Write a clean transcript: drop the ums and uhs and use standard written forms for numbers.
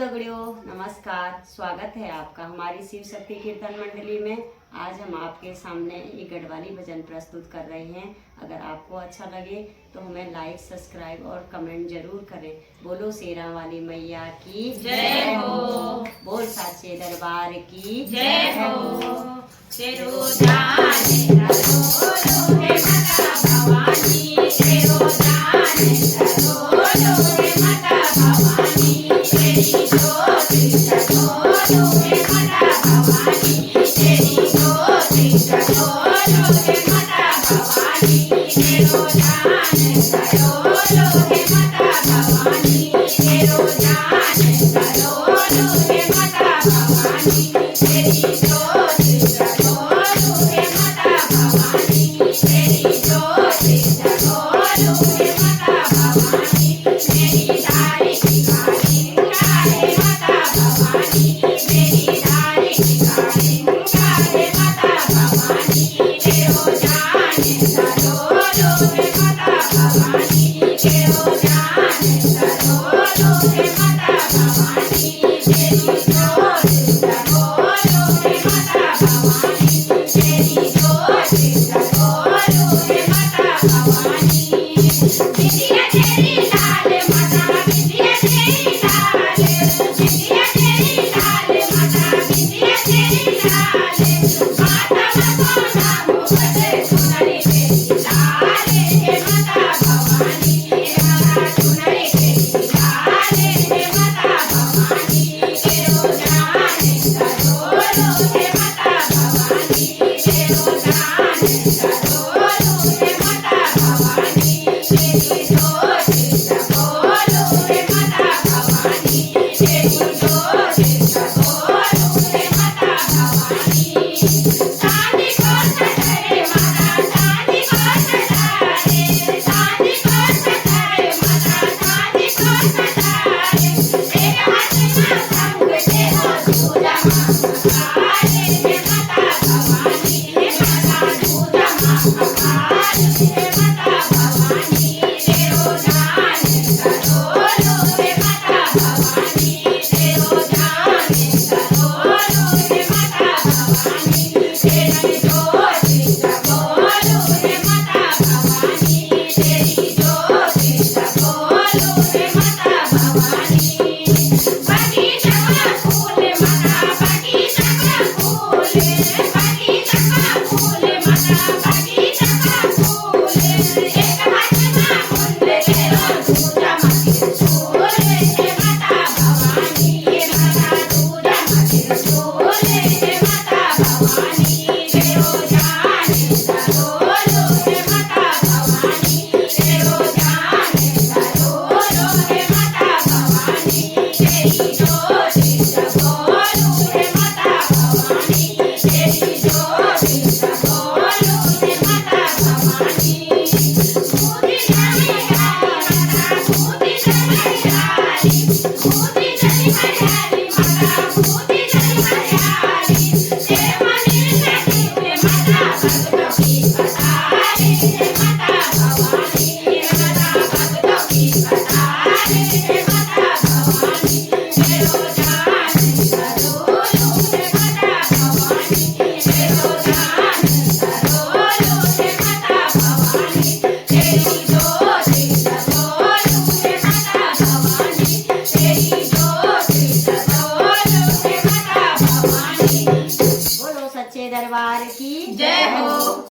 दगड़ियों, नमस्कार। स्वागत है आपका हमारी शिव शक्ति कीर्तन मंडली में। आज हम आपके सामने एक गढ़वाली भजन प्रस्तुत कर रहे हैं। अगर आपको अच्छा लगे तो हमें लाइक, सब्सक्राइब और कमेंट जरूर करें। बोलो शेरा वाली मैया की जय हो। बोल साचे दरबार की जय हो। तेरो जाने करो हे माता भवानी, तेरो जाने करो हे माता भवानी, तेरी ज्योति जगो हे माता भवानी, तेरी ज्योति जगो हे माता भवानी, तेरो जाने करो हे माता भवानी, तेरो जाने करो हे माता भवानी, तेरी ज्योति जगो हे माता भवानी, तेरी ज्योति जगो हे माता भवानी, मेरी दारी भिखारी गाहे माता भवानी, मेरी दारी भिखारी गाहे माता भवानी, तेरो जाने करो हे माता भवानी, तेरो जाने करो हे माता भवानी, तेरी ज्योति जगो हे माता भवानी, तेरी ज्योति जगो हे माता भवानी। बिंदिया तेरी लाल माता, बिंदिया तेरी लाल, बिंदिया तेरी लाल माता, बिंदिया तेरी लाल, माता भगवाना मुझे सुनरी तेरी लाल हे माता भवानी, माता सुनरी तेरी लाल हे माता भवानी, तेरो जाने करो हे माता भवानी, तेरो जाने करो हे माता भवानी, तेरी ज्योति जगो हे माता भवानी, तेरी ज्योति जगो हे माता भवानी। चांदी को सजाए माता, चांदी को सजाए, चांदी को सजाए माता, चांदी को सजाए, एक हाथ में शंख तेरो दूजा महाकाल हे माता भवानी, हे माता दूजा महाकाल हे माता भवानी, तेरो जाने करो हे माता भवानी, तेरो जाने करो हे माता भवानी, तेरी ज्योति जगो हे माता भवानी, तेरी ज्योति जगो हे माता भवानी। बगीचा का फूल माता, बगीचा का फूल, बगीचा का फूल माता, बगीचा का फूल, एक हाथ में मुंड तेरो दूजा त्रिशूल हे माता भवानी, माता दूजा त्रिशूल हे माता भवानी, तेरो जाने करो हे माता भवानी, तेरो जाने करो हे माता भवानी, तेरी ज्योति जगो हे माता भवानी, तेरी ज्योति जगो हे माता भवानी। मोती जली हरियाली माता, मोती जली हरियाली, मोती जली हरियाली माता, मोती जली हरियाली, देवनी नदी में माता भक्तों की कतार हे माता भवानी, माता भक्तों की कतार हे माता भवानी, तेरो जाने करो हे माता भवानी, तेरो जाने करो हे माता भवानी, तेरी ज्योति जगो हे माता भवानी, तेरी ज्योति जगो हे माता भवानी। बोलो सच्चे दरबार की जय हो।